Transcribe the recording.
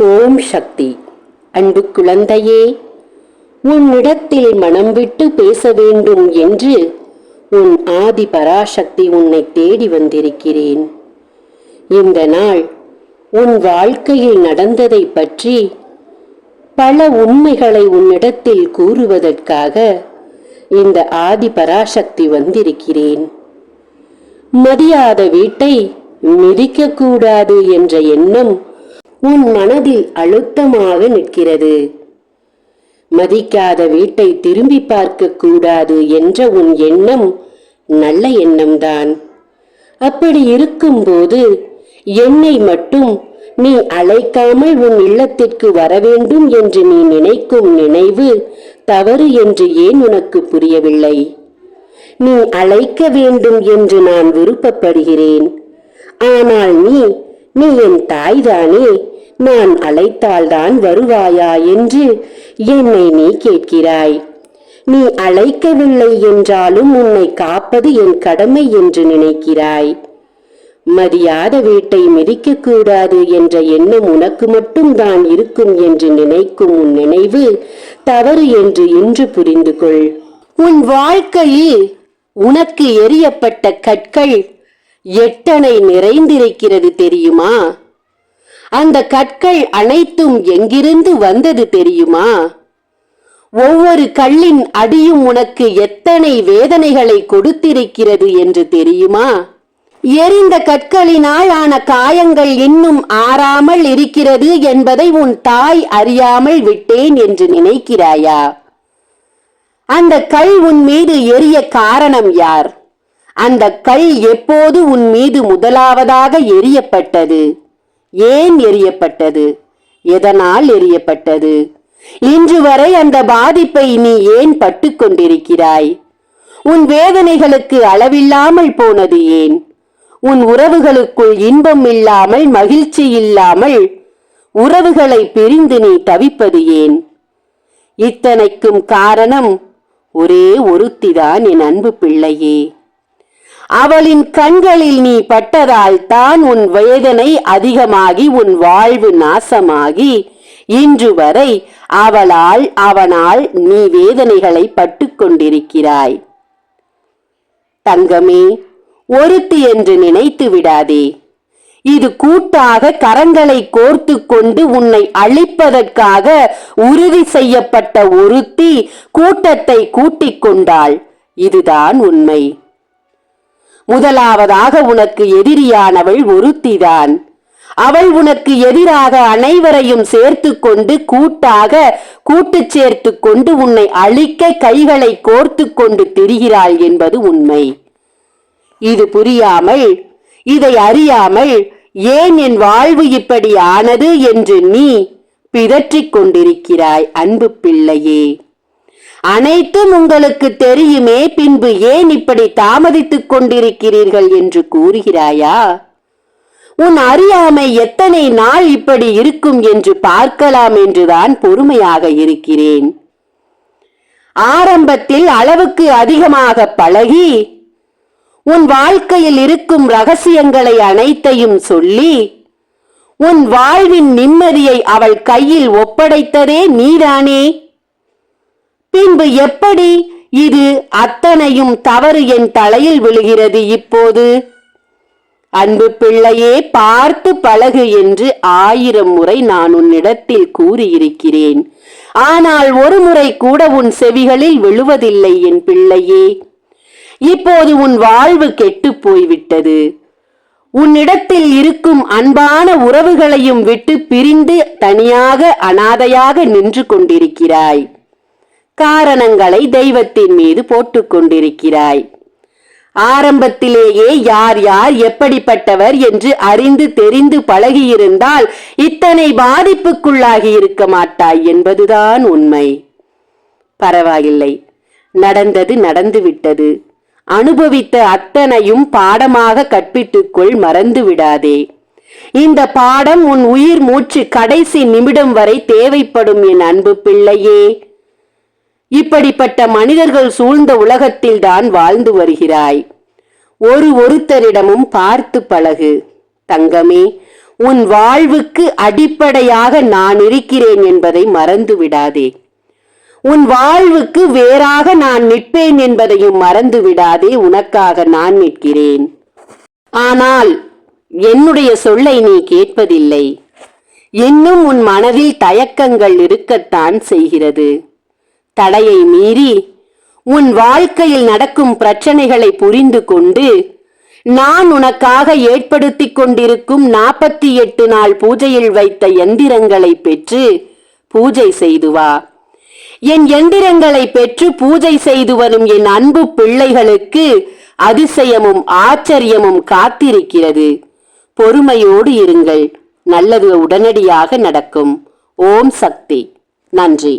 ஓம் சக்தி. அன்பு குழந்தையே, உன்னிடத்தில் மனம் விட்டு பேச வேண்டும் என்று உன் ஆதி பராசக்தி உன்னை தேடி வந்திருக்கிறேன். இந்த நாள் உன் வாழ்க்கையில் நடந்ததை பற்றி பல உண்மைகளை உன்னிடத்தில் கூறுவதற்காக இந்த ஆதி பராசக்தி வந்திருக்கிறேன். மதியாத வீட்டை மிதிக்கக்கூடாது என்ற எண்ணம் உன் மனதில் அழுத்தமாக நிற்கிறது. மதிக்காத வீட்டை திரும்பி பார்க்க கூடாது என்ற உன் எண்ணம் நல்ல எண்ணம்தான். அப்படி இருக்கும்போது என்னை மட்டும் நீ அழைக்காமல் உன் இல்லத்திற்கு வர வேண்டும் என்று நீ நினைக்கும் நினைவு தவறு என்று ஏன் உனக்கு புரியவில்லை? நீ அழைக்க வேண்டும் என்று நான் விருப்பப்படுகிறேன். ஆனால் நீ என் தாய்தானே, நான் அழைத்தால்தான் வருவாயா என்று என்னை நீ கேட்கிறாய். நீ அழைக்கவில்லை என்றாலும் உன்னை காப்பது என் கடமை என்று நினைக்கிறாய். மதியாத வீட்டை மிதிக்கக்கூடாது என்ற எண்ணம் உனக்கு மட்டும்தான் இருக்கும் என்று நினைக்கும் உன் நினைவு தவறு என்று இன்று புரிந்து கொள். உன் வாழ்க்கையில் உனக்கு எரியப்பட்ட கற்கள் எத்தனை நிறைந்திருக்கிறது தெரியுமா? அந்த கற்கள் அனைத்தும் எங்கிருந்து வந்தது தெரியுமா? ஒவ்வொரு கல்லின் அடியும் உனக்கு எத்தனை வேதனைகளை கொடுத்திருக்கிறது என்று தெரியுமா? எரிந்த கற்களினால் ஆன காயங்கள் இன்னும் ஆறாமல் இருக்கிறது என்பதை உன் தாய் அறியாமல் விட்டேன் என்று நினைக்கிறாயா? அந்த கல் உன் மீது எரிய காரணம் யார்? அந்த கல் எப்போது உன் மீது முதலாவதாக எரியப்பட்டது? ஏன் எரியப்பட்டது? எதனால் எரியப்பட்டது? இன்று வரை அந்த பாதிப்பை நீ ஏன் பட்டு கொண்டிருக்கிறாய்? உன் வேதனைகளுக்கு அளவில்லாமல் போனது ஏன்? உன் உறவுகளுக்குள் இன்பம் இல்லாமல், மகிழ்ச்சி இல்லாமல், உறவுகளை பிரிந்து நீ தவிப்பது ஏன்? இத்தனைக்கும் காரணம் ஒரே ஒருத்திதான், என் அன்பு பிள்ளையே. அவளின் கண்களில் நீ பட்டதால் தான் உன் வேதனை அதிகமாகி உன் வாழ்வு நாசமாகி இன்று வரை அவனால் நீ வேதனைகளை பட்டு கொண்டிருக்கிறாய். தங்கமே, ஒருத்தி என்று நினைத்து விடாதே. இது கூட்டாக கரங்களை கோர்த்து கொண்டு உன்னை அழிப்பதற்காக உறுதி செய்யப்பட்ட ஒருத்தி கூட்டத்தை கூட்டிக் கொண்டாள். இதுதான் உண்மை. முதலாவதாக உனக்கு எதிரியானவள் ஒருத்திதான். அவள் உனக்கு எதிராக அனைவரையும் சேர்த்து கொண்டு கூட்டு சேர்த்து கொண்டு உன்னை அழிக்க கைகளை கோர்த்து கொண்டு திரிகிறாள் என்பது உண்மை. இது புரியாமல், இதை அறியாமல் ஏன் என் வாழ்வு இப்படி ஆனது என்று நீ பிதற்றிக் கொண்டிருக்கிறாய். அன்பு பிள்ளையே, அனைத்தும் உங்களுக்கு தெரியுமே, பின்பு ஏன் இப்படி தாமதித்துக் கொண்டிருக்கிறீர்கள் என்று கூறுகிறாயா? உன் அறியாமை எத்தனை நாள் இப்படி இருக்கும் என்று பார்க்கலாம் என்றுதான் பொறுமையாக இருக்கிறேன். ஆரம்பத்தில் அளவுக்கு அதிகமாக பழகி உன் வாழ்க்கையில் இருக்கும் ரகசியங்களை அனைத்தையும் சொல்லி உன் வாழ்வின் நிம்மதியை அவள் கையில் ஒப்படைத்ததே நீதானே. பின்பு எப்படி இது அத்தனையும் தவறு என் தலையில் விழுகிறது இப்போது? அன்பு பிள்ளையே, பார்த்து பழகு என்று 1000 முறை நான் உன்னிடத்தில் கூறியிருக்கிறேன். ஆனால் ஒரு முறை கூட உன் செவிகளில் விழுவதில்லை என் பிள்ளையே. இப்போது உன் வாழ்வு கெட்டு போய்விட்டது. உன்னிடத்தில் இருக்கும் அன்பான உறவுகளையும் விட்டு பிரிந்து தனியாக அனாதையாக நின்று கொண்டிருக்கிறாய். காரணங்களை தெய்வத்தின் மீது போட்டுக் கொண்டிருக்கிறாய். ஆரம்பத்திலேயே யார் யார் எப்படிப்பட்டவர் என்று அறிந்து தெரிந்து பழகியிருந்தால் இத்தனை பாதிப்புக்குள்ளாகி இருக்க மாட்டாய் என்பதுதான் உண்மை. பரவாயில்லை, நடந்தது நடந்துவிட்டது. அனுபவித்த அத்தனையும் பாடமாக கற்பித்துக்கொள், மறந்து விடாதே. இந்த பாடம் உன் உயிர் மூச்சு கடைசி நிமிடம் வரை தேவைப்படும் என் அன்பு பிள்ளையே. இப்படிப்பட்ட மனிதர்கள் சூழ்ந்த உலகத்தில் தான் வாழ்ந்து வருகிறாய். ஒருத்தரிடமும் பார்த்து பழகு. தங்கமே, உன் வாழ்வுக்கு அடிப்படையாக நான் இருக்கிறேன் என்பதை மறந்து விடாதே. உன் வாழ்வுக்கு வேறாக நான் நிற்பேன் என்பதையும் மறந்து விடாதே. உனக்காக நான் நிற்கிறேன். ஆனால் என்னுடைய சொல்லை நீ கேட்பதில்லை. இன்னும் உன் மனதில் தயக்கங்கள் இருக்கத்தான் செய்கிறது. தடையை மீறி உன் வாழ்க்கையில் நடக்கும் பிரச்சனைகளை புரிந்து கொண்டு நான் உனக்காக ஏற்படுத்திக் கொண்டிருக்கும் 48 நாள் பூஜையில் வைத்த எந்திரங்களை பெற்று பூஜை செய்து வா. என் எந்திரங்களை பெற்று பூஜை செய்து வரும் என் அன்பு பிள்ளைகளுக்கு அதிசயமும் ஆச்சரியமும் காத்திருக்கிறது. பொறுமையோடு இருங்கள். நல்லது உடனடியாக நடக்கும். ஓம் சக்தி. நன்றி.